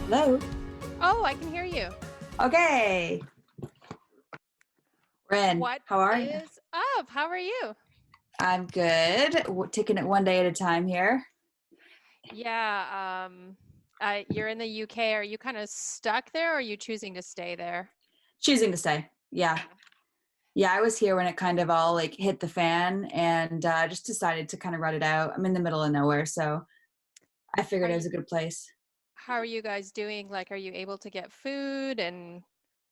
Hello. Oh, I can hear you. Okay. Ren, What how are you? is up? How are you? I'm good. Taking it one day at a time here. Yeah, you're in the UK. Are you kind of stuck there, or are you choosing to stay there? Choosing to stay. Yeah. Yeah. Yeah, I was here when it kind of all like hit the fan and just decided to kind of run it out. I'm in the middle of nowhere, so I Are figured it you, was a good place. how are you guys doing? Like, are you able to get food and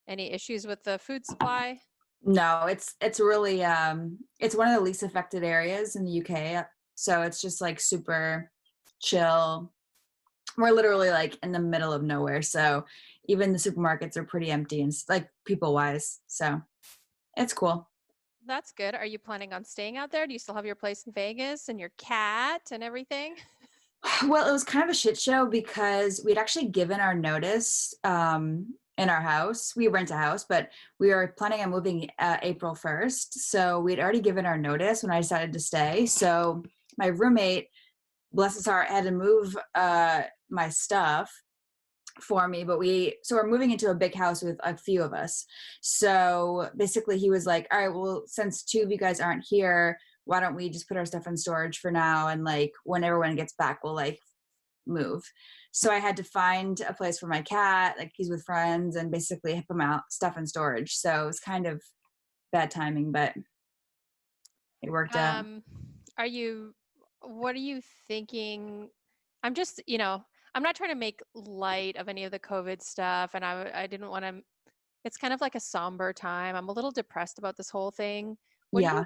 any issues with the food supply? No, it's really it's one of the least affected areas in the UK. So it's just like super chill. We're literally like in the middle of nowhere. So even the supermarkets are pretty empty and like people wise. So it's cool. That's good. Are you planning on staying out there? Do you still have your place in Vegas and your cat and everything? Well, it was kind of a shit show because we'd actually given our notice in our house. We rent a house, but we were planning on moving April 1st. So we'd already given our notice when I decided to stay. So my roommate, bless his heart, had to move my stuff for me, but we're moving into a big house with a few of us. So basically he was like, all right, well, since two of you guys aren't here, why don't we just put our stuff in storage for now, and like when everyone gets back we'll like move. So I had to find a place for my cat, like he's with friends, and basically put my stuff in storage. So it was kind of bad timing, but it worked out. Um, are you, what are you thinking? I'm just, I'm not trying to make light of any of the COVID stuff, and I didn't want to. It's kind of like a somber time. I'm a little depressed about this whole thing. What are you Yeah.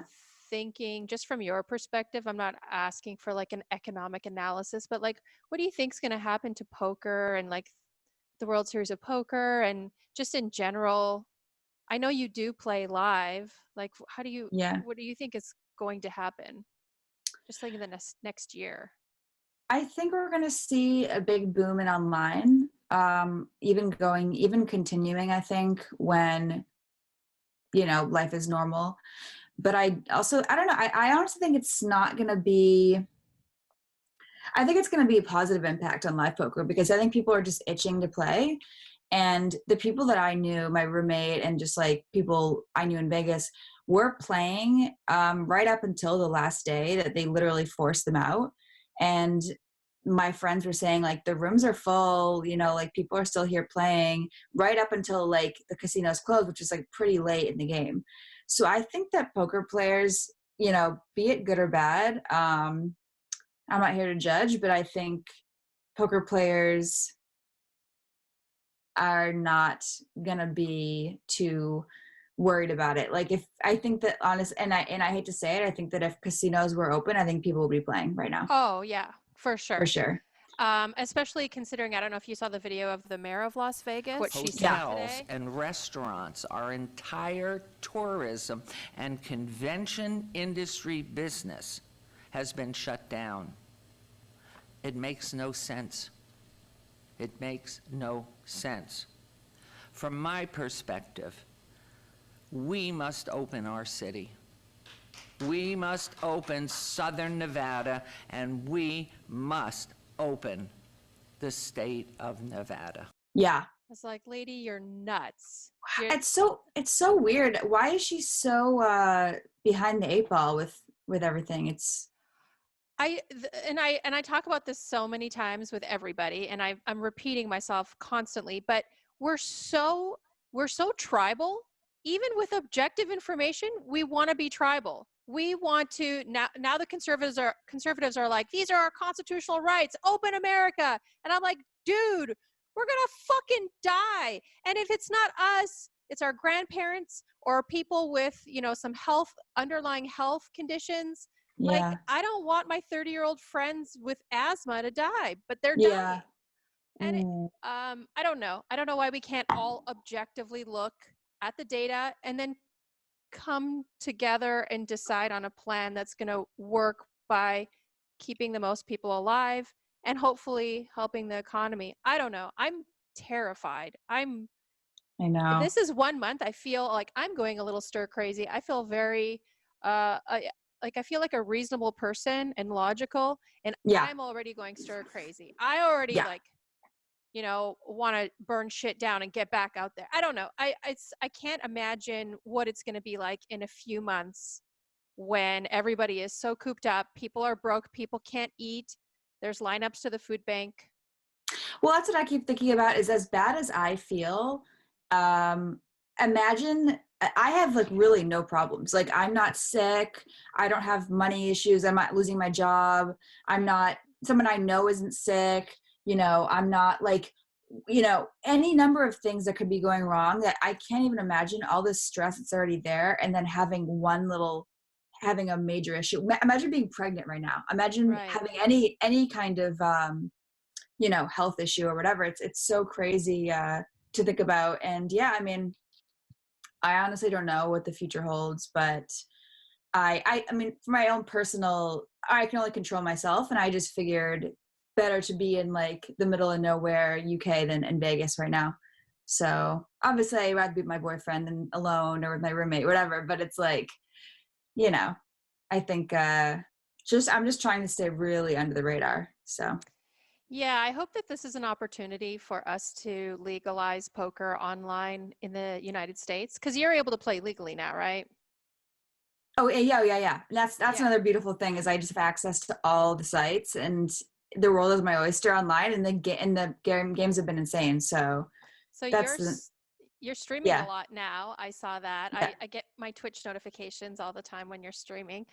thinking, just from your perspective? I'm not asking for like an economic analysis, but like, what do you think's going to happen to poker and like the World Series of Poker and just in general? I know you do play live. Like, Yeah, what do you think is going to happen? Just like in the next year. I think we're going to see a big boom in online, even continuing, I think, when life is normal. But I don't know, I honestly think it's not going to be, I think it's going to be a positive impact on live poker because I think people are just itching to play. And the people that I knew, my roommate and just like people I knew in Vegas, were playing right up until the last day that they literally forced them out. And my friends were saying like the rooms are full, like people are still here playing right up until like the casinos closed, which is like pretty late in the game. So I think that poker players, be it good or bad, I'm not here to judge, but I think poker players are not gonna be too worried about it. Like if I think that honest and I hate to say it, I think that if casinos were open, I think people would be playing right now. Oh yeah, for For sure. sure. Especially considering, I don't know if you saw the video of the mayor of Las Vegas, What what she she said. said Hotels today. and restaurants, our entire tourism and convention industry business has been shut down. It makes no sense. It makes no sense. From my perspective, we must open our city. We must open Southern Nevada, and we must open the state of Nevada. Yeah. It's like, lady, you're nuts. You're, It's so weird. Why is she so behind the eight ball with everything? and I talk about this so many times with everybody, and I'm repeating myself constantly, but we're so we're so tribal. Even with objective information, we want to be tribal. We want to now the conservatives are like, these are our constitutional rights, open America. And I'm like, dude, we're gonna fucking die. And if it's not us, it's our grandparents or people with, some underlying health conditions. Like, Yeah. I don't want my 30-year-old friends with asthma to die, but they're Yeah. dying. And I don't know. I don't know why we can't all objectively look at the data and then come together and decide on a plan that's going to work by keeping the most people alive and hopefully helping the economy. I don't know. I'm terrified. I know. This is 1 month. I feel like I'm going a little stir crazy. I feel very, I feel like a reasonable person and logical, and Yeah. I'm already going stir crazy. I already Yeah. like want to burn shit down and get back out there. I don't know. I can't imagine what it's going to be like in a few months when everybody is so cooped up. People are broke. People can't eat. There's lineups to the food bank. Well, that's what I keep thinking about is as bad as I feel, imagine I have like really no problems. Like I'm not sick. I don't have money issues. I'm not losing my job. I'm not someone I know isn't sick. I'm not like, any number of things that could be going wrong that I can't even imagine all this stress that's already there. And then having having a major issue. Imagine being pregnant right now. Imagine Right. having any kind of, health issue or whatever. It's so crazy to think about. And yeah, I mean, I honestly don't know what the future holds, but I mean, for my own personal, I can only control myself. And I just figured better to be in like the middle of nowhere, UK than in Vegas right now. So obviously I'd rather be with my boyfriend than alone or with my roommate, whatever. But it's like, I think I'm just trying to stay really under the radar. So. Yeah, I hope that this is an opportunity for us to legalize poker online in the United States, because you're able to play legally now, right? Oh yeah. And that's Yeah. another beautiful thing is I just have access to all the sites and the world is my oyster online, and the games have been insane. So So that's you're streaming a yeah. lot now. I saw that. Yeah. I get my Twitch notifications all the time when you're streaming.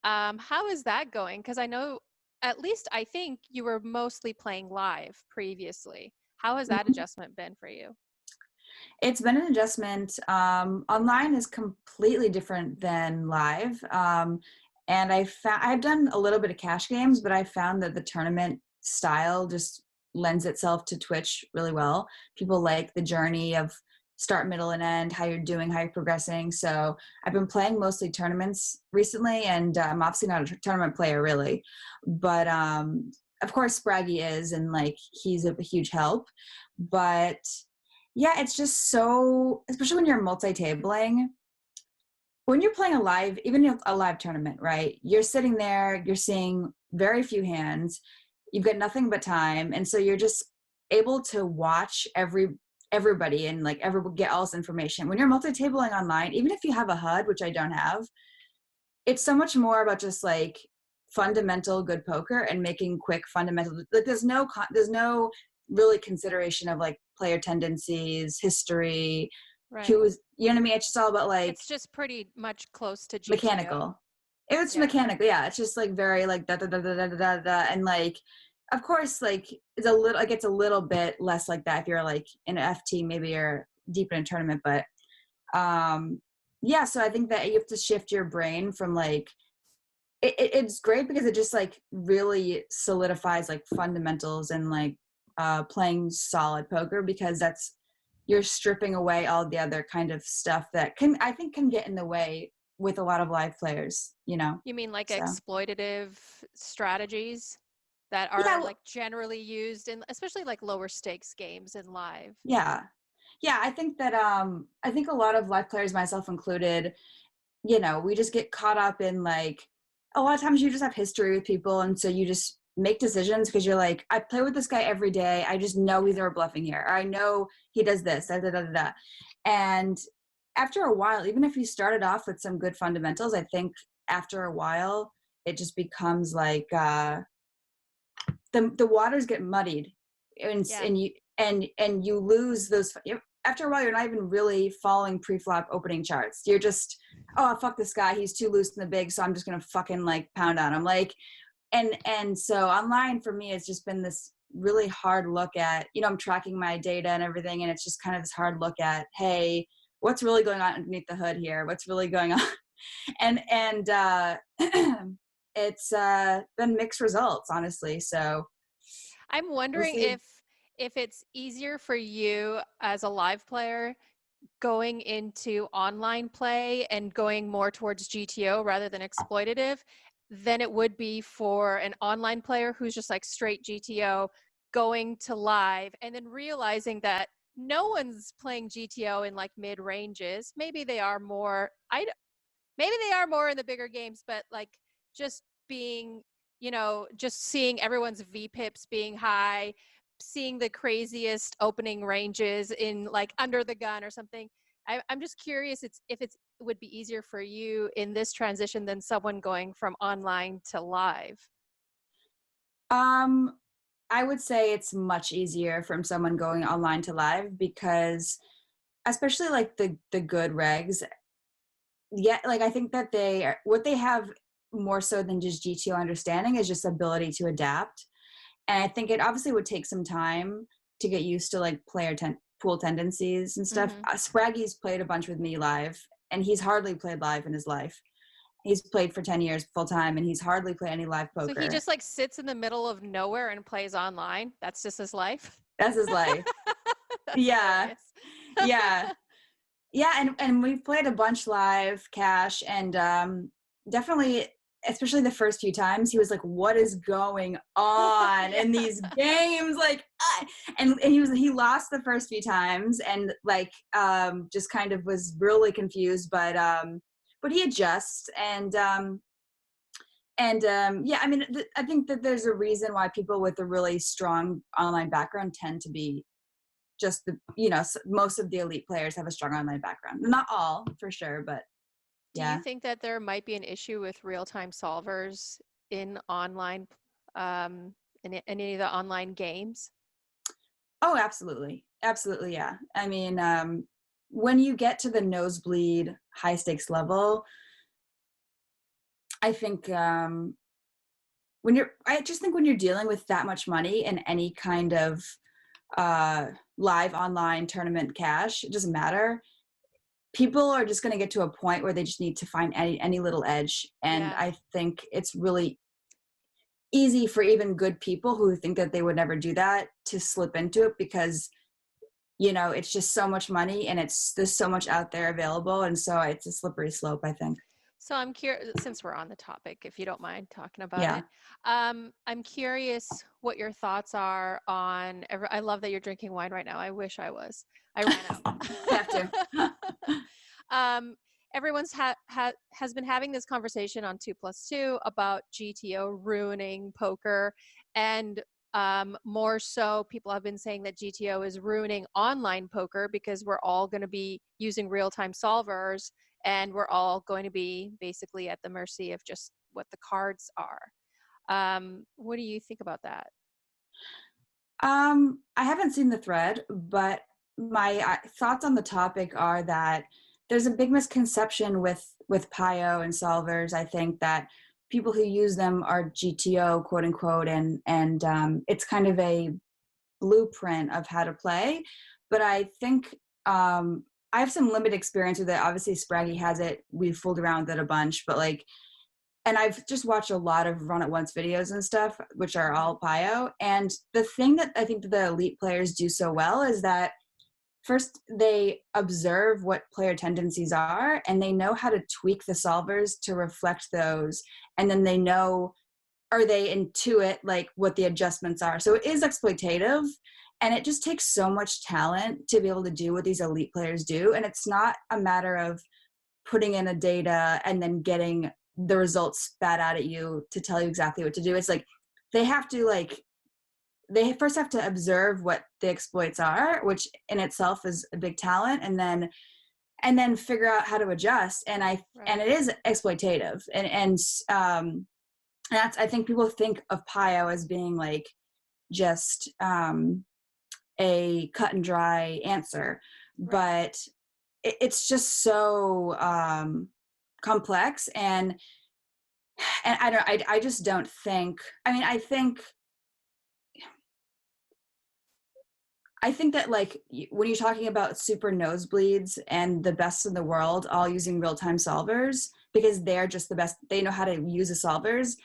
How is that going? Because I know, at least I think you were mostly playing live previously. How has that adjustment been for you? It's been an adjustment. Online is completely different than live. And I've done a little bit of cash games, but I found that the tournament style just lends itself to Twitch really well. People like the journey of start, middle, and end, how you're doing, how you're progressing. So I've been playing mostly tournaments recently, and I'm obviously not a tournament player really, but of course Spraggy is, and like he's a huge help. But yeah, it's just so, especially when you're multi-tabling, when you're playing even a live tournament, right? You're sitting there, you're seeing very few hands, you've got nothing but time. And so you're just able to watch everybody and like get all this information. When you're multi-tabling online, even if you have a HUD, which I don't have, it's so much more about just like fundamental good poker and making quick fundamental, like there's no really consideration of like player tendencies, history, Right. who's, you know what I mean? It's just all about like It's just pretty much close to GTO. mechanical. It's mechanical, yeah. It's just like very like da da da da da da da, and like, of course, like it's a little bit less like that if you're like in an FT, maybe you're deep in a tournament, but yeah. So I think that you have to shift your brain from like it's great because it just like really solidifies like fundamentals and like playing solid poker, because you're stripping away all the other kind of stuff that I think can get in the way with a lot of live players, You mean like so. exploitative strategies that are Yeah, like generally used in especially like lower stakes games in live? yeah. I think that I think a lot of live players, myself included, we just get caught up in like, a lot of times you just have history with people, and so you just make decisions because you're like, I play with this guy every day, I just know he's never bluffing here, or I know he does this, da, da, da, da, da. And after a while, even if you started off with some good fundamentals, I think after a while it just becomes like the waters get muddied, and Yeah. and you lose those. After a while, you're not even really following pre-flop opening charts. You're just, oh, fuck this guy, he's too loose in the big, so I'm just gonna fucking like pound on him. Like, and so online for me, it's just been this really hard look at, I'm tracking my data and everything, and it's just kind of this hard look at, hey, what's really going on underneath the hood here? What's really going on? and it's been mixed results, honestly. So I'm wondering we'll if it's easier for you as a live player going into online play and going more towards GTO rather than exploitative than it would be for an online player who's just like straight GTO going to live and then realizing that no one's playing GTO in like mid ranges. Maybe they are more maybe they are more in the bigger games, but like just being, just seeing everyone's VPIPs being high, seeing the craziest opening ranges in like Under the Gun or something. I'm just curious if it would be easier for you in this transition than someone going from online to live. I would say it's much easier from someone going online to live because especially like the good regs, yeah, like I think that what they have more so than just GTO understanding is just ability to adapt. And I think it obviously would take some time to get used to like pool tendencies and stuff. Mm-hmm. Spraggy's played a bunch with me live, and he's hardly played live in his life. He's played for 10 years full time, and he's hardly played any live poker. So he just like sits in the middle of nowhere and plays online. That's just his life. That's his life. That's Yeah. Yeah. Yeah. And we've played a bunch live, Cash, and definitely, especially the first few times, he was like, what is going on in these games? Like, and he lost the first few times and like, just kind of was really confused, but he adjusts yeah, I mean, I think that there's a reason why people with a really strong online background tend to be just most of the elite players have a strong online background. Not all, for sure, but yeah. Do you think that there might be an issue with real-time solvers in online, in any of the online games? Oh, absolutely. Absolutely, yeah. I mean, when you get to the nosebleed high stakes level, I think I just think when you're dealing with that much money in any kind of live online tournament cash, it doesn't matter. People are just going to get to a point where they just need to find any little edge. And Yeah. I think it's really easy for even good people who think that they would never do that to slip into it because, it's just so much money and there's so much out there available. And so it's a slippery slope, I think. So I'm curious, since we're on the topic, if you don't mind talking about Yeah. it, I'm curious what your thoughts are on, I love that you're drinking wine right now. I wish I was. I ran out. Have to. Everyone's has been having this conversation on 2+2 about GTO ruining poker, and more so people have been saying that GTO is ruining online poker because we're all going to be using real-time solvers and we're all going to be basically at the mercy of just what the cards are. What do you think about that? I haven't seen the thread, but my thoughts on the topic are that there's a big misconception with PIO and solvers. I think that people who use them are GTO, quote unquote, and it's kind of a blueprint of how to play. But I think I have some limited experience with it. Obviously, Spraggy has it. We've fooled around with it a bunch, but and I've just watched a lot of Run It Once videos and stuff, which are all PIO. And the thing that I think that the elite players do so well is that first they observe what player tendencies are and they know how to tweak the solvers to reflect those. And then they know, or they intuit like what the adjustments are. So it is exploitative and it just takes so much talent to be able to do what these elite players do. And it's not a matter of putting in a data and then getting the results spat out at you to tell you exactly what to do. It's like they have to they first have to observe what the exploits are, which in itself is a big talent, and then figure out how to adjust. And and it is exploitative. And that's, I think people think of PIO as being like just a cut and dry answer, but it's just so complex and I just don't think, I mean, I think that when you're talking about super nosebleeds and the best in the world all using real-time solvers because they're just the best, they know how to use the solvers,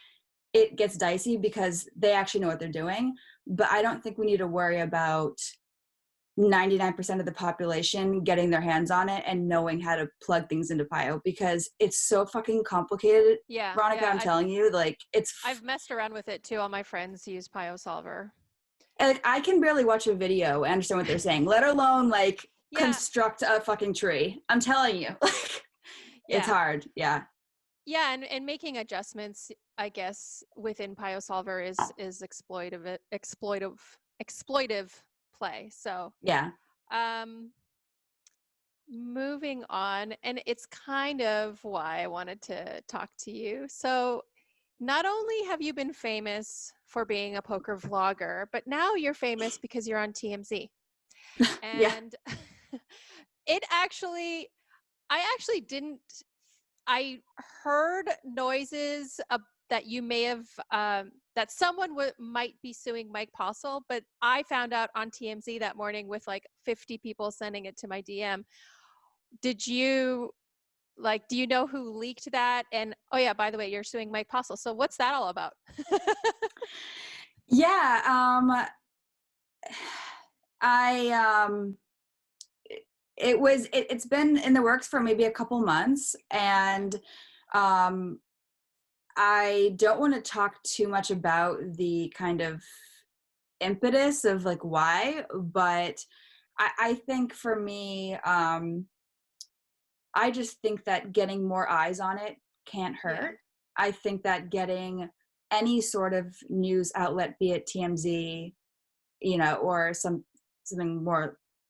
it gets dicey because they actually know what they're doing. But I don't think we need to worry about 99% of the population getting their hands on it and knowing how to plug things into PIO because it's so fucking complicated. Yeah, Veronica, I'm telling you, I've messed around with it too. All my friends use PIO solver. I can barely watch a video and understand what they're saying, let alone construct a fucking tree. I'm telling you, it's hard. Yeah. Yeah, and making adjustments, I guess, within PIO solver is exploitive exploitive play. So Yeah. moving on, and it's kind of why I wanted to talk to you. So not only have you been famous for being a poker vlogger, but now you're famous because you're on TMZ. Yeah. And I actually didn't, I heard noises that you may have, that someone might be suing Mike Postle, but I found out on TMZ that morning with like 50 people sending it to my DM. Did you, like, do you know who leaked that? And, oh yeah, by the way, you're suing Mike Postle. So what's that all about? Yeah. I it's been in the works for maybe a couple months, and I don't want to talk too much about the kind of impetus of like why, but I think for me, I just think that getting more eyes on it can't hurt. Yeah. I think that getting any sort of news outlet, be it TMZ, or something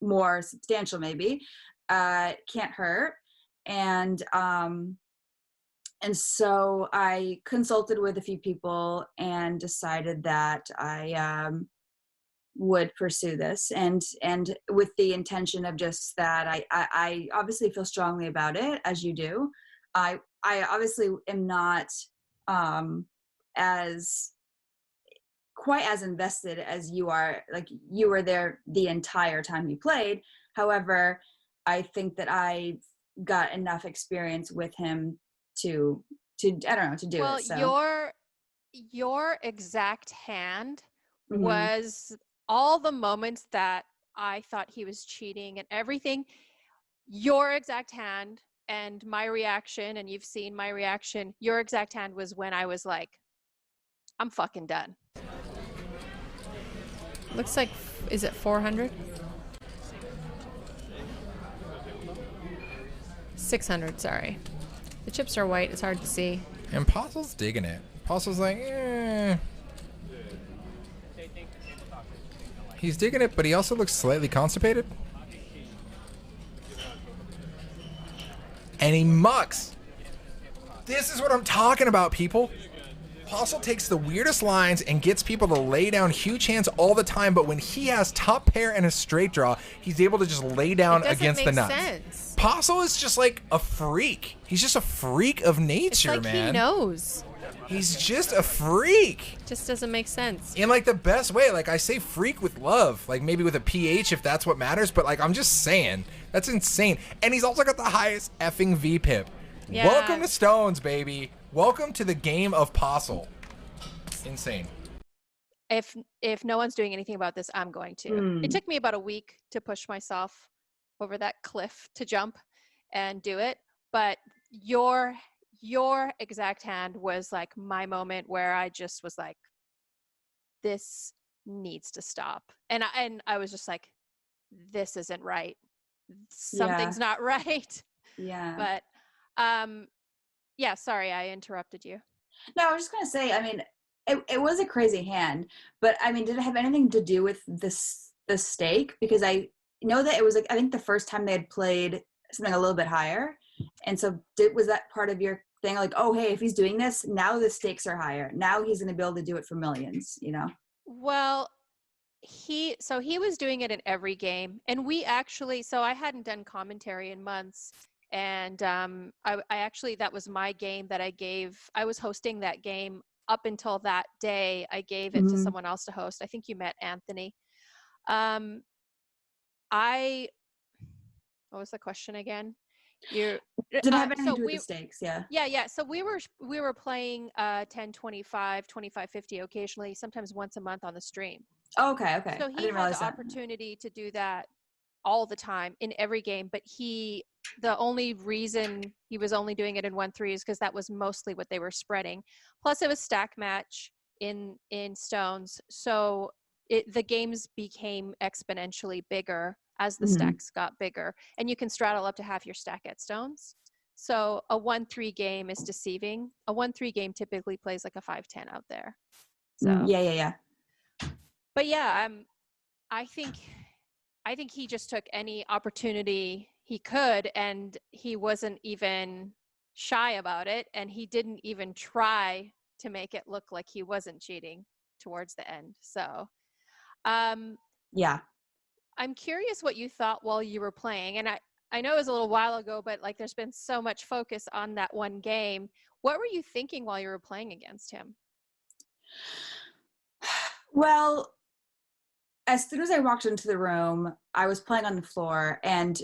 more substantial maybe, can't hurt. And so I consulted with a few people and decided that I would pursue this, and with the intention of just that I obviously feel strongly about it, as you do. I obviously am not as quite as invested as you are. Like, you were there the entire time you played. However, I think that I got enough experience with him to I don't know, to do it. So Your exact hand Mhm. was all the moments that I thought he was cheating and everything. Your exact hand and my reaction, and you've seen my reaction, your exact hand was when I was like, I'm fucking done. Looks like, is it 400? 600, sorry. The chips are white, it's hard to see. And Postle's digging it. Postle's like, eh. He's digging it, but he also looks slightly constipated. And he mucks. This is what I'm talking about, people. Postle takes the weirdest lines and gets people to lay down huge hands all the time, but when he has top pair and a straight draw, he's able to just lay down against the nuts. Sense. Postle is just like a freak. He's just a freak of nature, It's like man. he knows. He's just a freak. Just doesn't make sense. In like the best way. Like, I say freak with love, like maybe with a PH if that's what matters, but like, I'm just saying, that's insane. And he's also got the highest effing VPIP. Yeah. Welcome to Stones, baby. Welcome to the game of Postle. Insane. If no one's doing anything about this, I'm going to. It took me about a week to push myself over that cliff to jump and do it, but your exact hand was like my moment where I just was like, this needs to stop. And I was just like, this isn't right. Something's not right. Yeah. But yeah, sorry, I interrupted you. No, I was just gonna say, I mean, it was a crazy hand, but I mean, did it have anything to do with the stake? Because I know that it was like, I think the first time they had played something a little bit higher, and so was that part of your thing? Like, oh, hey, if he's doing this, now the stakes are higher. Now he's gonna be able to do it for millions, Well, he was doing it in every game, and so I hadn't done commentary in months, and I actually, that was my game that I was hosting that game up until that day. I gave it to someone else to host. I think you met Anthony. What was the question again? Did it have anything to do with the stakes? Yeah. Yeah. So we were playing 10-25, 25-50 occasionally, sometimes once a month on the stream. Oh, okay. So he had the opportunity to do that all the time in every game, but the only reason he was only doing it in 1-3 is because that was mostly what they were spreading. Plus it was stack match in Stones. So the games became exponentially bigger as the stacks got bigger, and you can straddle up to half your stack at Stones. So a 1-3 game is deceiving. A 1-3 game typically plays like a 5-10 out there. So yeah. But yeah, I think he just took any opportunity he could, and he wasn't even shy about it, and he didn't even try to make it look like he wasn't cheating towards the end. So Yeah. I'm curious what you thought while you were playing. And I know it was a little while ago, but like there's been so much focus on that one game. What were you thinking while you were playing against him? Well, as soon as I walked into the room, I was playing on the floor, and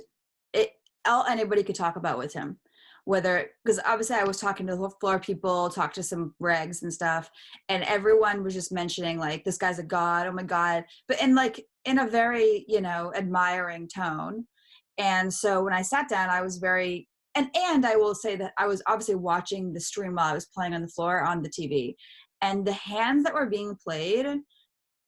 all anybody could talk about with him, whether, because obviously I was talking to the floor people, talked to some regs and stuff, and everyone was just mentioning like, this guy's a god, oh my god, but in a very, admiring tone. And so when I sat down, I was very, and I will say that I was obviously watching the stream while I was playing on the floor on the TV, and the hands that were being played,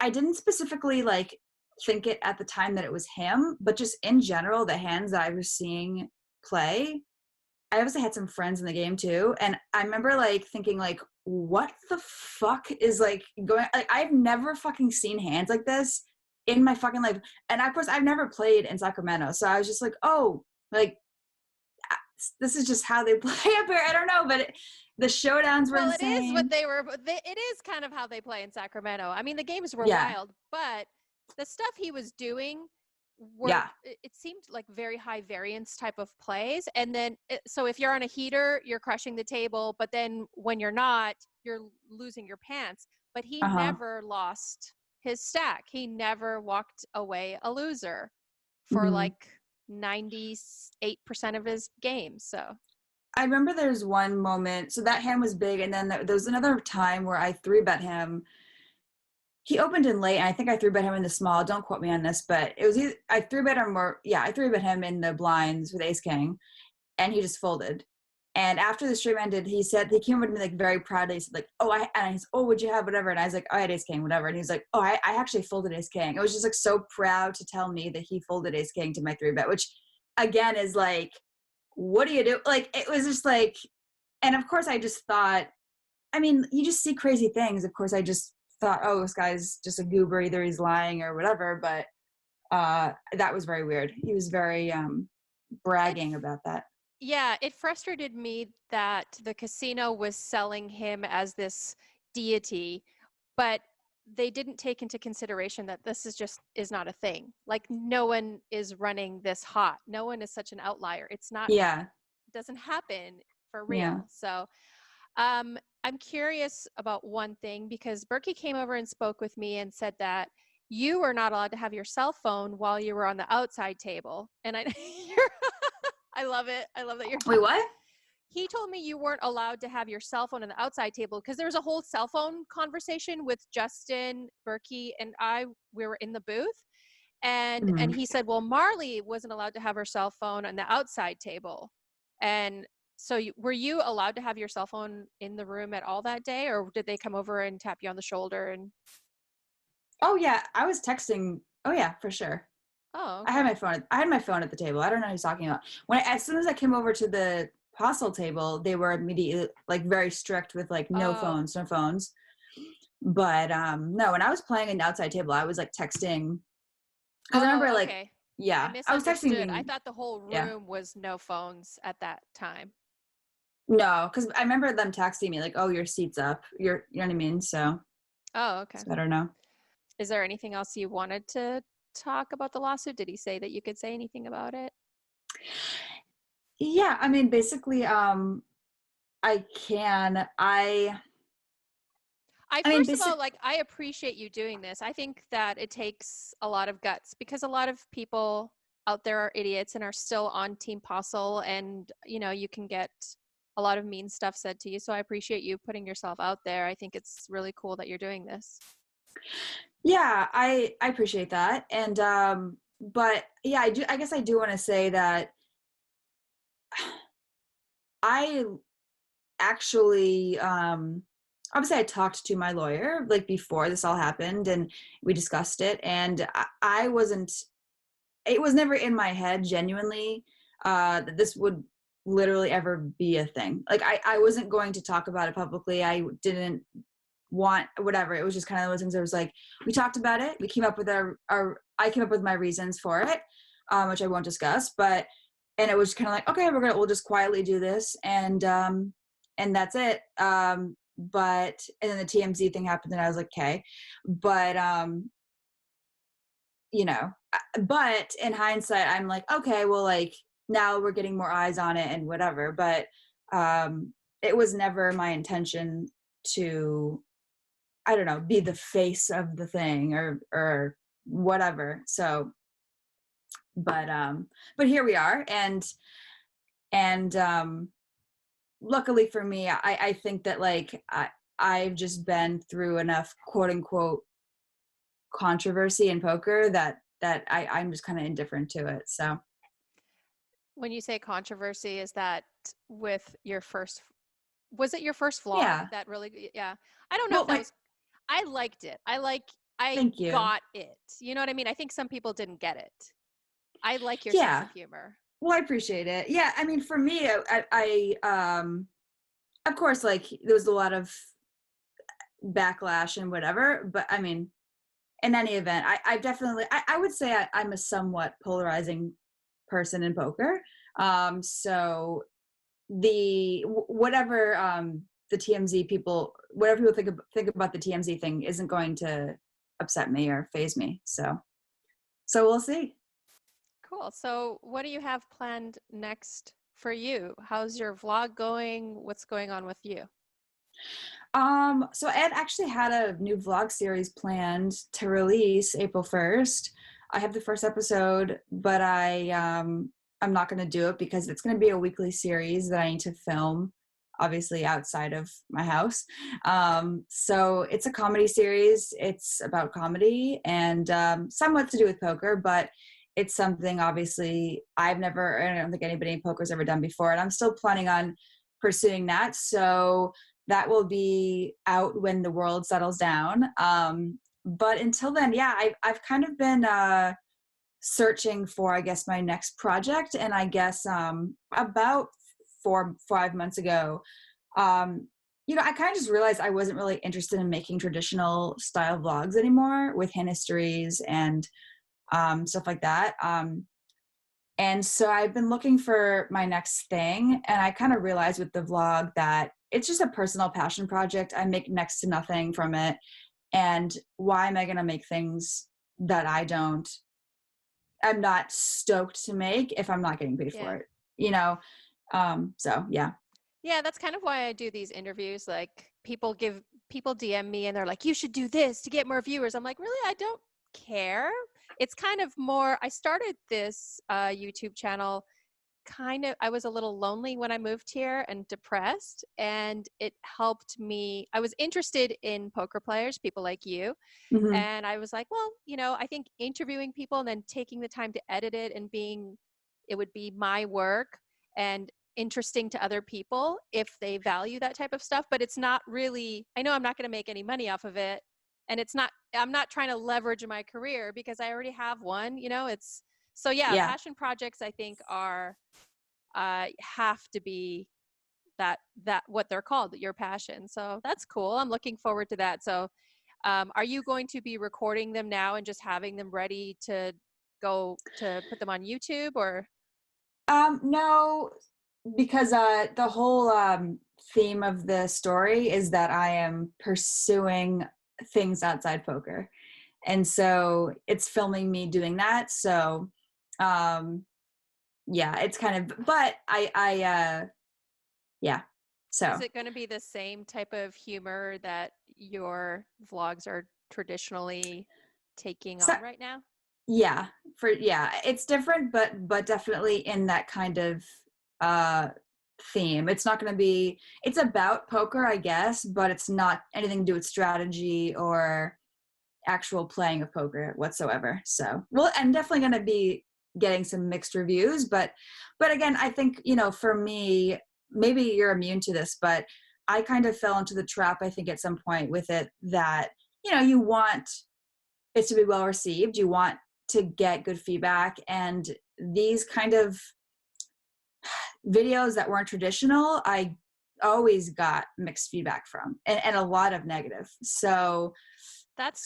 I didn't specifically like think it at the time that it was him, but just in general, the hands that I was seeing play, I obviously had some friends in the game too. And I remember like thinking like, what the fuck is like going, like I've never fucking seen hands like this in my fucking life. And of course I've never played in Sacramento. So I was just like, oh, like this is just how they play up here. I don't know, but the showdowns were insane. It is what they were. It is kind of how they play in Sacramento. I mean, the games were wild, but the stuff he was doing it seemed like very high variance type of plays. And then, so if you're on a heater, you're crushing the table, but then when you're not, you're losing your pants. But he never lost his stack. He never walked away a loser for like 98% of his games. So I remember there's one moment, so that hand was big, and then there was another time where I 3-bet him. He opened in late, and I think I 3-bet him in the small. Don't quote me on this, but it was either, I 3-bet him, I 3-bet him in the blinds with ace king, and he just folded. And after the stream ended, he came over to me like very proudly. He said like, what'd you have, whatever. And I was like, oh, I had ace king, whatever. And he was like, oh, I actually folded ace king. It was just like so proud to tell me that he folded ace king to my 3-bet, which again is like, what do you do? Like, it was just like, and of course I just thought, I mean, you just see crazy things. Of course I just thought, oh, this guy's just a goober, either he's lying or whatever. But that was very weird. He was very bragging about that. Yeah, it frustrated me that the casino was selling him as this deity, but they didn't take into consideration that this is not a thing. Like, no one is running this hot. No one is such an outlier. It's not, it doesn't happen for real. Yeah. So I'm curious about one thing, because Berkey came over and spoke with me and said that you were not allowed to have your cell phone while you were on the outside table. And I love it. I love that you're. Wait, what? He told me you weren't allowed to have your cell phone on the outside table because there was a whole cell phone conversation with Justin, Berkey, and we were in the booth. And he said, well, Marle wasn't allowed to have her cell phone on the outside table. And so were you allowed to have your cell phone in the room at all that day, or did they come over and tap you on the shoulder? And oh yeah, I was texting. Oh yeah, for sure. Oh, okay. I had my phone at the table. I don't know what he's talking about. As soon as I came over to the Postle table, they were immediately like very strict with like no phones. But no, when I was playing an outside table, I was like texting. Because I remember like, yeah, I was texting. I thought the whole room was no phones at that time. No, because I remember them texting me like, oh, your seat's up. You know what I mean? So. Oh, okay. So I don't know. Is there anything else you wanted to talk about the lawsuit? Did he say that you could say anything about it? Yeah, I mean, basically, I appreciate you doing this. I think that it takes a lot of guts, because a lot of people out there are idiots and are still on Team Postle, and you can get a lot of mean stuff said to you. So I appreciate you putting yourself out there. I think it's really cool that you're doing this. Yeah, I appreciate that. And but yeah, I guess I do want to say that I actually obviously I talked to my lawyer like before this all happened, and we discussed it, and it was never in my head genuinely that this would literally ever be a thing. Like I wasn't going to talk about it publicly. I didn't want whatever. It was just kind of those things. It was like, we talked about it. We came up with I came up with my reasons for it, which I won't discuss, and it was kind of like, okay, we'll just quietly do this. And that's it. And then the TMZ thing happened and I was like, okay, but, but in hindsight, I'm like, okay, well, like now we're getting more eyes on it and whatever. But it was never my intention to, I don't know, be the face of the thing or whatever. So, but here we are. And luckily for me, I think that like I've just been through enough quote unquote controversy in poker that I'm just kind of indifferent to it. So When you say controversy, is that with your first, was it your first vlog? Yeah. That really, yeah. I don't know if that was, I liked it. I Thank you. got it. You know what I mean? I think some people didn't get it. I like your sense of humor. Well, I appreciate it. Yeah. I mean, for me, I of course, like there was a lot of backlash and whatever, but I mean, in any event, I definitely, I would say I'm a somewhat polarizing person in poker. So whatever the TMZ people, whatever people think about the TMZ thing isn't going to upset me or faze me. So we'll see. Cool. So what do you have planned next for you? How's your vlog going? What's going on with you? So Ed actually had a new vlog series planned to release April 1st. I have the first episode, but I'm not going to do it because it's going to be a weekly series that I need to film, obviously outside of my house. So it's a comedy series. It's about comedy and somewhat to do with poker, but it's something obviously I don't think anybody in poker's ever done before. And I'm still planning on pursuing that. So that will be out when the world settles down. But until then, yeah, I've kind of been searching for, I guess, my next project. And I guess about 4-5 months ago, I kind of just realized I wasn't really interested in making traditional style vlogs anymore with hint histories and stuff like that. And so I've been looking for my next thing. And I kind of realized with the vlog that it's just a personal passion project. I make next to nothing from it. And why am I going to make things that I'm not stoked to make if I'm not getting paid for it, So yeah. Yeah, that's kind of why I do these interviews. Like people DM me and they're like, you should do this to get more viewers. I'm like, really? I don't care. It's kind of more, I started this YouTube channel I was a little lonely when I moved here and depressed, and it helped me. I was interested in poker players, people like you. Mm-hmm. And I was like, well, I think interviewing people and then taking the time to edit it and it would be my work and interesting to other people if they value that type of stuff. But it's not really, I know I'm not going to make any money off of it. And I'm not trying to leverage my career because I already have one, So yeah, passion projects I think are have to be that what they're called, your passion. So that's cool. I'm looking forward to that. So are you going to be recording them now and just having them ready to go to put them on YouTube or? No, because the whole theme of the story is that I am pursuing things outside poker. And so it's filming me doing that. So it's kind of, but so. Is it going to be the same type of humor that your vlogs are traditionally taking on right now? Yeah, it's different, but definitely in that kind of theme. It's not going to be, it's about poker, I guess, but it's not anything to do with strategy or actual playing of poker whatsoever. So, well, I'm definitely going to be getting some mixed reviews, but again, I think, for me, maybe you're immune to this, but I kind of fell into the trap, I think, at some point with it that, you want it to be well received. You want to get good feedback, and these kind of videos that weren't traditional, I always got mixed feedback from, and a lot of negative. So That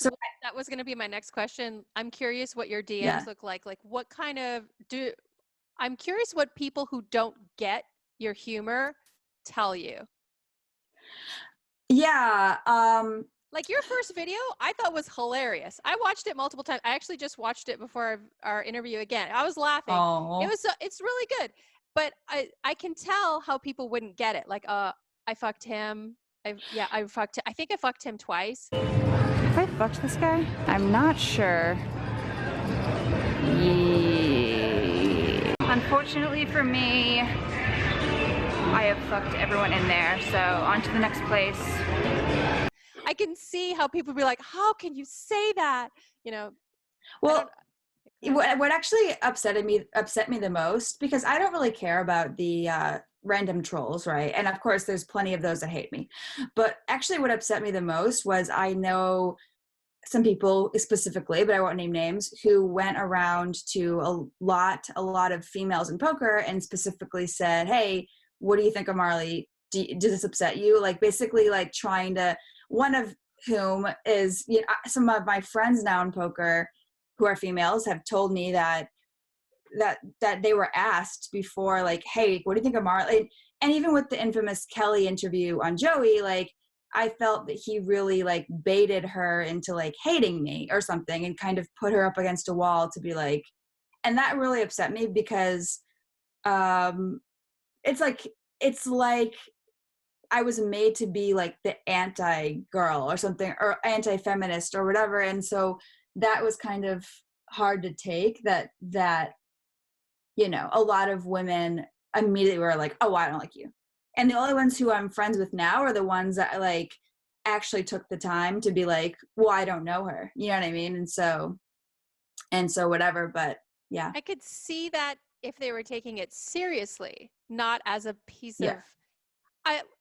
was going to be my next question. I'm curious what your DMs look like. Like what kind of I'm curious what people who don't get your humor tell you. Yeah. Like your first video, I thought was hilarious. I watched it multiple times. I actually just watched it before our interview again. I was laughing. Oh. It's really good. But I can tell how people wouldn't get it. Like, I fucked him. I think I fucked him twice. Have I fucked this guy? I'm not sure. Unfortunately for me, I have fucked everyone in there. So on to the next place. I can see how people be like, how can you say that? You know. Well, what actually upset me the most, because I don't really care about the random trolls, right? And of course, there's plenty of those that hate me. But actually, what upset me the most was I know some people specifically, but I won't name names, who went around to a lot of females in poker and specifically said, "Hey, what do you think of Marle? Does this upset you?" Like basically, like trying to. One of whom is, you know, some of my friends now in poker who are females have told me that they were asked before, like, "Hey, what do you think of Marle?" And even with the infamous Kelly interview on Joey, like, I felt that he really like baited her into like hating me or something and kind of put her up against a wall to be like, and that really upset me because it's like I was made to be like the anti-girl or something, or anti-feminist or whatever. And so that was kind of hard to take, that, you know, a lot of women immediately were like, "Oh, I don't like you." And the only ones who I'm friends with now are the ones that like actually took the time to be like, "Well, I don't know her." You know what I mean? And so whatever, but yeah. I could see that if they were taking it seriously, not as a piece of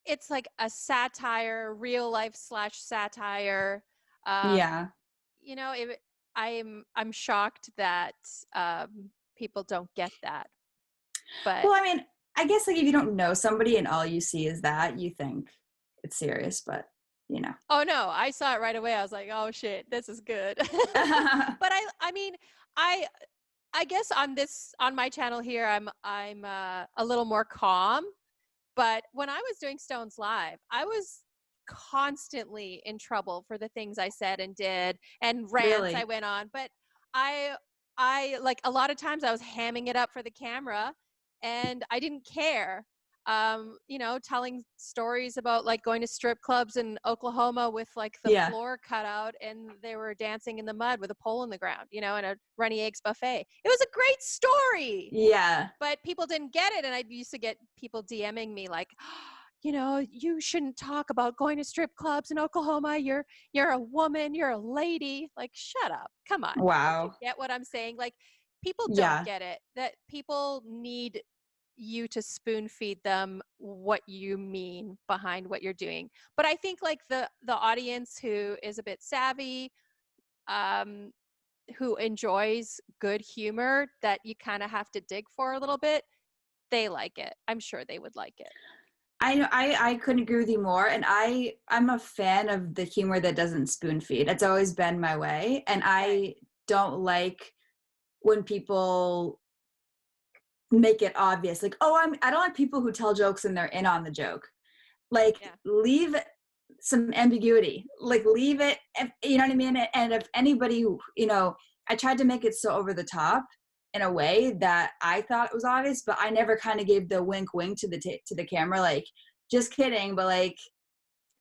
it's like a satire, real life / satire. Yeah. You know, I'm shocked that people don't get that. But Well, I mean, I guess like if you don't know somebody and all you see is that, you think it's serious, but you know. Oh no, I saw it right away. I was like, "Oh shit, this is good." But I mean, I guess on my channel here, I'm a little more calm. But when I was doing Stones Live, I was constantly in trouble for the things I said and did and rants Really? I went on. But I like a lot of times I was hamming it up for the camera and I didn't care. You know, telling stories about like going to strip clubs in Oklahoma with like the floor cut out and they were dancing in the mud with a pole in the ground, you know, and a runny eggs buffet. It was a great story. Yeah. But people didn't get it. And I used to get people DMing me like, you know, you shouldn't talk about going to strip clubs in Oklahoma. You're a woman, you're a lady. Like, shut up. Come on. Wow. Don't you get what I'm saying? Like, people don't Yeah. get it. That people need you to spoon feed them what you mean behind what you're doing. But I think like the audience who is a bit savvy, who enjoys good humor that you kind of have to dig for a little bit, they like it. I'm sure they would like it. I know, I couldn't agree with you more. And I'm a fan of the humor that doesn't spoon feed. It's always been my way. And I don't like when people make it obvious, like, "Oh, I don't like people who tell jokes and they're in on the joke." Like, leave some ambiguity, like leave it, you know what I mean? And if anybody who, you know, I tried to make it so over the top in a way that I thought it was obvious, but I never kind of gave the wink to the camera, like, just kidding, but like,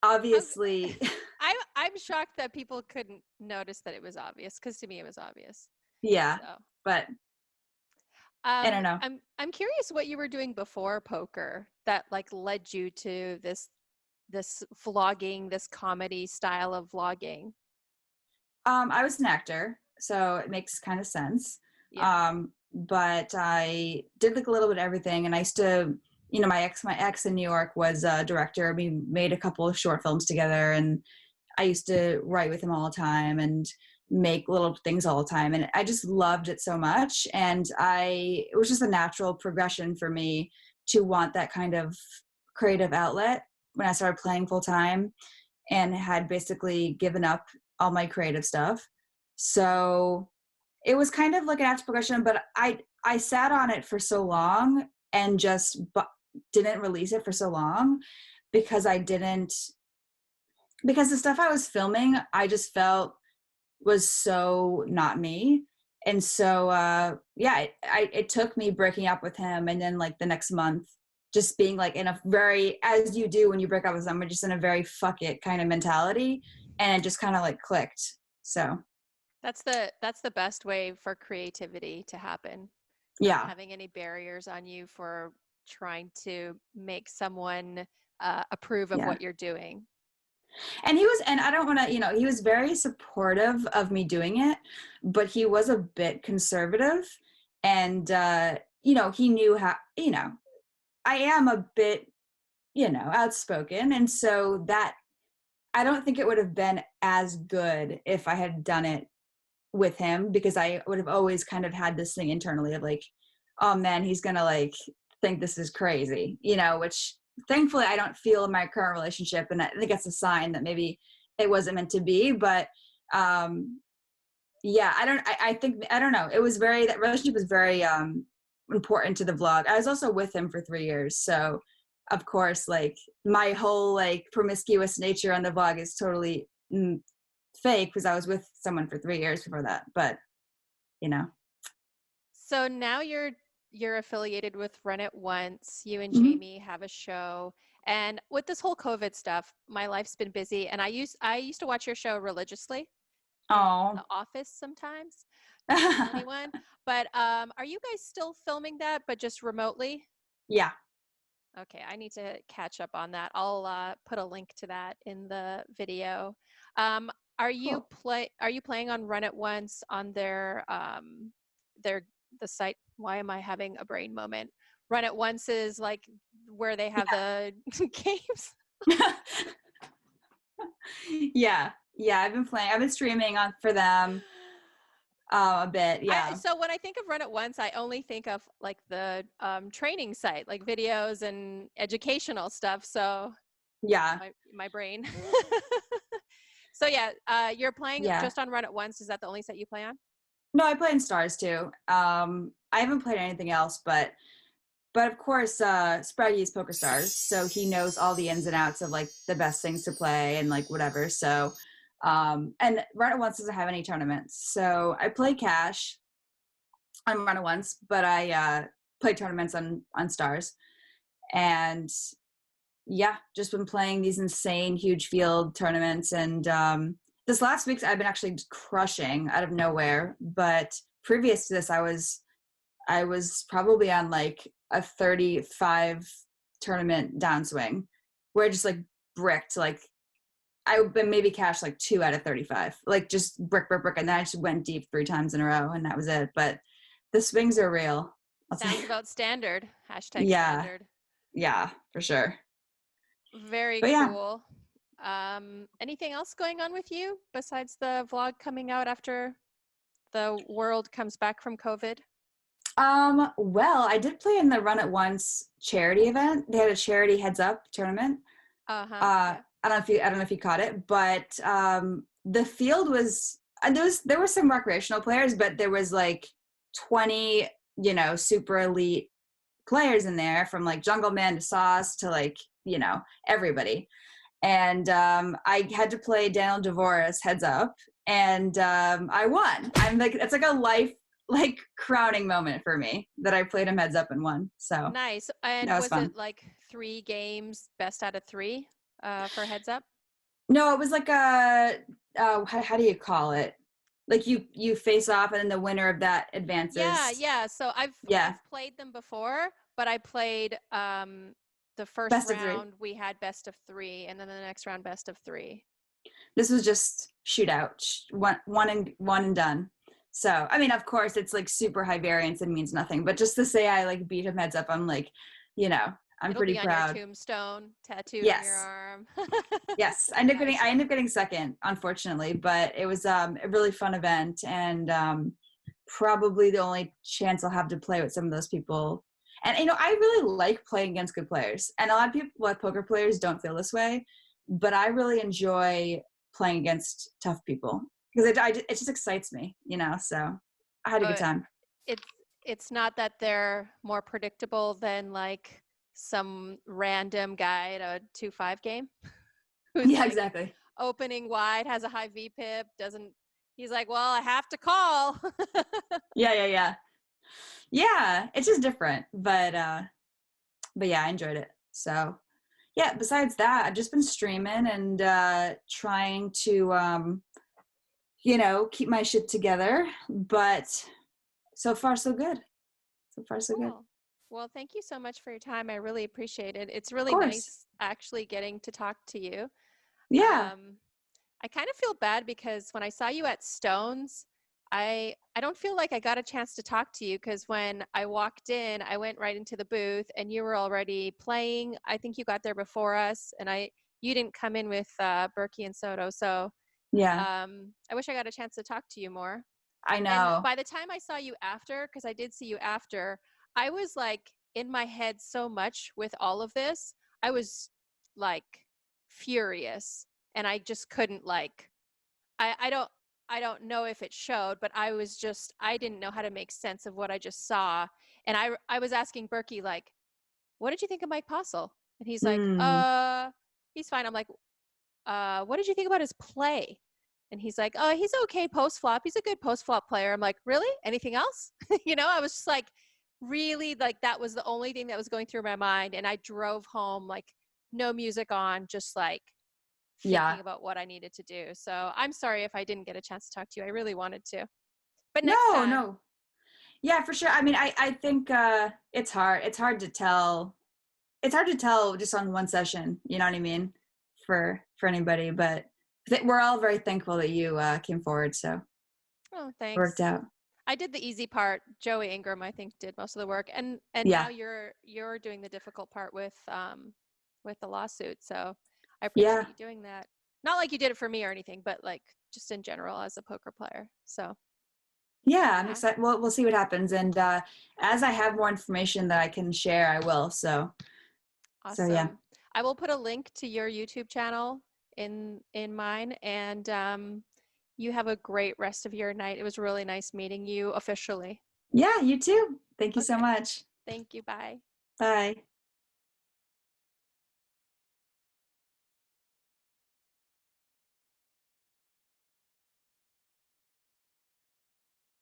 obviously. I'm shocked that people couldn't notice that it was obvious, because to me it was obvious. Yeah. So. But I don't know. I'm curious what you were doing before poker that like led you to this vlogging, this comedy style of vlogging. I was an actor, so it makes kind of sense. Yeah. But I did like a little bit of everything, and I used to, you know, my ex in New York was a director. We made a couple of short films together, and I used to write with him all the time and make little things all the time. And I just loved it so much. And it was just a natural progression for me to want that kind of creative outlet when I started playing full time, and had basically given up all my creative stuff. So it was kind of like an after progression, but I sat on it for so long and just didn't release it for so long because because the stuff I was filming, I just felt was so not me. And so, yeah, it took me breaking up with him. And then like the next month, just being like in a very, as you do when you break up with someone, just in a very fuck it kind of mentality. And it just kind of like clicked. So That's the best way for creativity to happen. yeah. Not having any barriers on you for trying to make someone approve of what you're doing. And I don't want to, he was very supportive of me doing it, but he was a bit conservative, and, he knew how, I am a bit, outspoken. And so that, I don't think it would have been as good if I had done it with him, because I would have always kind of had this thing internally of like, oh man, he's going to like think this is crazy, which thankfully I don't feel in my current relationship. And I think that's a sign that maybe it wasn't meant to be, but, yeah, I don't know. That relationship was very, important to the vlog. I was also with him for 3 years. So of course, like my whole like promiscuous nature on the vlog is totally fake because I was with someone for 3 years before that, but So now you're affiliated with Run It Once. You and Mhm. Jamie have a show. And with this whole COVID stuff, my life's been busy, and I used to watch your show religiously in Oh. the office sometimes. Not to tell anyone. But are you guys still filming that, but just remotely? Yeah. Okay, I need to catch up on that. I'll put a link to that in the video. Are you playing on Run It Once on their the site? Why am I having a brain moment? Run It Once is like where they have the games. Yeah. I've been streaming on for them a bit. Yeah. So when I think of Run It Once, I only think of like the training site, like videos and educational stuff. So Yeah. my brain. So yeah, you're playing just on Run It Once. Is that the only set you play on? No, I play in Stars too. I haven't played anything else, but of course, Spraggy's Poker Stars, so he knows all the ins and outs of like the best things to play and like whatever. So, and Run It Once doesn't have any tournaments, so I play cash on Run It Once, but I play tournaments on Stars, and yeah, just been playing these insane huge field tournaments. And this last week I've been actually crushing out of nowhere, but previous to this I was probably on like a 35 tournament downswing where I just like bricked, like I've been maybe cashed like 2 out of 35, like just brick. And then I just went deep 3 times in a row and that was it. But the swings are real. Sounds about standard. Hashtag Yeah. standard. Yeah, for sure. Very But yeah. cool. Anything else going on with you besides the vlog coming out after the world comes back from COVID? Well, I did play in the Run It Once charity event. They had a charity heads up tournament. Yeah. I don't know if you caught it, but the field was there were some recreational players, but there was like 20, super elite players in there, from like Jungle Man to Sauce to like, everybody. And I had to play Daniel Dvorak's heads up, and I won. I'm like, it's like a life like crowning moment for me that I played him heads up and won. So nice. And was fun. It like 3 games, best out of 3 for heads up? No, it was like a how do you call it? Like you face off and then the winner of that advances. Yeah. So I've played them before, but I played the first best round we had best of 3, and then the next round best of 3. This was just shootout, one and done. So I mean, of course, it's like super high variance and means nothing. But just to say I like beat him heads up, I'm like, I'm pretty proud. On your tombstone tattooed on your arm. Yes, I ended up getting second, unfortunately, but it was a really fun event, and probably the only chance I'll have to play with some of those people. And I really like playing against good players. And a lot of people, like poker players, don't feel this way, but I really enjoy playing against tough people because it just excites me, So I had a good time. It's not that they're more predictable than like some random guy at a 2-5 game. Who's Yeah, like exactly. opening wide, has a high VPIP, he's like, well, I have to call. Yeah. Yeah, it's just different, but yeah, I enjoyed it. So yeah, besides that, I've just been streaming and trying to keep my shit together, but so far so good. So far so good. Cool. Well, thank you so much for your time. I really appreciate it. It's Of really course. nice actually getting to talk to you. Yeah. I kind of feel bad because when I saw you at Stones, I don't feel like I got a chance to talk to you because when I walked in, I went right into the booth and you were already playing. I think you got there before us, and you didn't come in with Berkey and Soto. So Yeah. I wish I got a chance to talk to you more. I know. And by the time I saw you after, because I did see you after, I was like in my head so much with all of this. I was like furious, and I just couldn't I don't know if it showed, but I didn't know how to make sense of what I just saw. And I was asking Berkey, like, what did you think of Mike Postle? And he's like, he's fine. I'm like, what did you think about his play? And he's like, oh, he's okay post flop. He's a good post flop player. I'm like, really? Anything else? I was just like, really, like that was the only thing that was going through my mind. And I drove home, like no music on, just like thinking about what I needed to do. So I'm sorry if I didn't get a chance to talk to you. I really wanted to. But next time. No. Yeah, for sure. I mean, I think it's hard. It's hard to tell. It's hard to tell just on one session, you know what I mean? For anybody, but we're all very thankful that you came forward, so thanks. It worked out. I did the easy part. Joey Ingram, I think, did most of the work, and Yeah. now you're doing the difficult part with the lawsuit. So I appreciate you doing that. Not like you did it for me or anything, but like just in general as a poker player. So yeah, I'm excited. We'll see what happens, and as I have more information that I can share, I will. So awesome. So yeah, I will put a link to your YouTube channel in mine, and you have a great rest of your night. It was really nice meeting you officially. Yeah, you too. Thank you so much. Thank you. Bye. Bye.